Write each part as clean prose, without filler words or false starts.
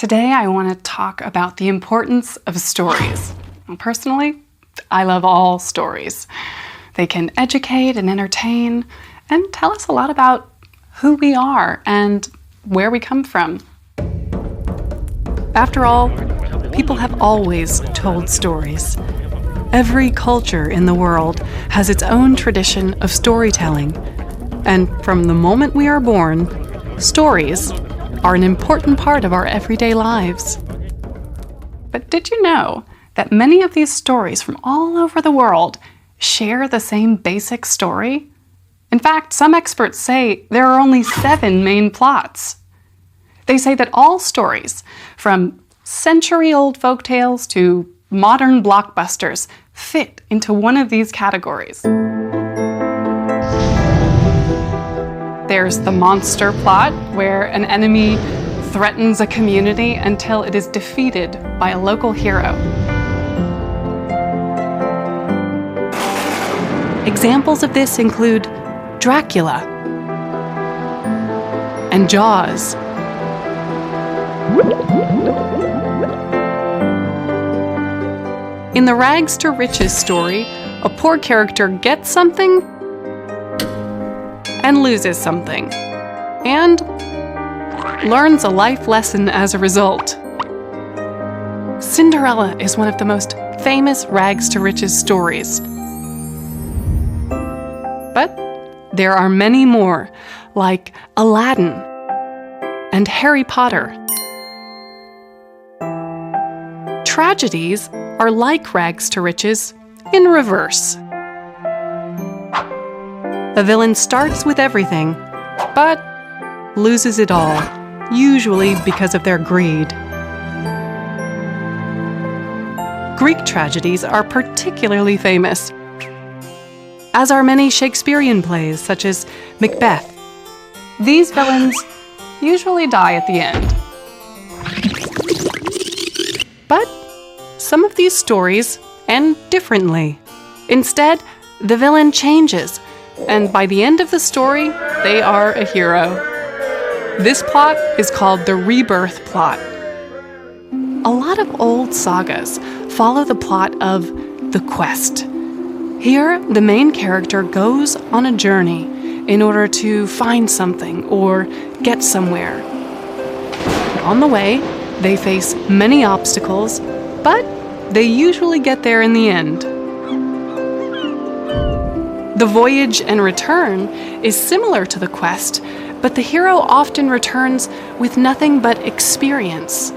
Today I want to talk about the importance of stories. Personally, I love all stories. They can educate and entertain and tell us a lot about who we are and where we come from. After all, people have always told stories. Every culture in the world has its own tradition of storytelling. And from the moment we are born, stories are an important part of our everyday lives. But did you know that many of these stories from all over the world share the same basic story? In fact, some experts say there are only 7 main plots. They say that all stories, from century-old folktales to modern blockbusters, fit into one of these categories. There's the monster plot, where an enemy threatens a community until it is defeated by a local hero. Examples of this include Dracula and Jaws. In the rags to riches story, a poor character gets something and loses something, and learns a life lesson as a result. Cinderella is one of the most famous rags to riches stories. But there are many more, like Aladdin and Harry Potter. Tragedies are like rags to riches in reverse. The villain starts with everything, but loses it all, usually because of their greed. Greek tragedies are particularly famous, as are many Shakespearean plays, such as Macbeth. These villains usually die at the end. But some of these stories end differently. Instead, the villain changes, and by the end of the story, they are a hero. This plot is called the rebirth plot. A lot of old sagas follow the plot of the quest. Here, the main character goes on a journey in order to find something or get somewhere. On the way, they face many obstacles, but they usually get there in the end. The voyage and return is similar to the quest, but the hero often returns with nothing but experience.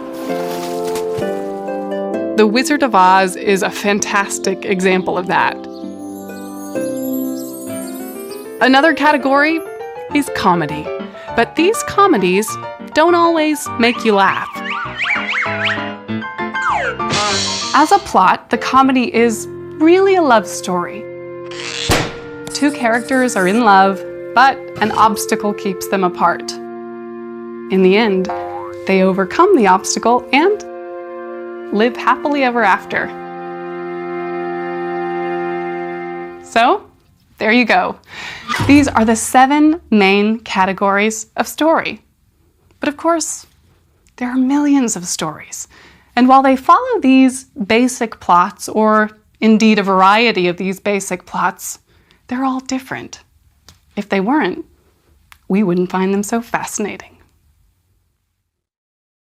The Wizard of Oz is a fantastic example of that. Another category is comedy, but these comedies don't always make you laugh. As a plot, the comedy is really a love story. 2 characters are in love, but an obstacle keeps them apart. In the end, they overcome the obstacle and live happily ever after. So, there you go. These are the 7 main categories of story. But of course, there are millions of stories. And while they follow these basic plots, or indeed a variety of these basic plots, they're all different. If they weren't, we wouldn't find them so fascinating.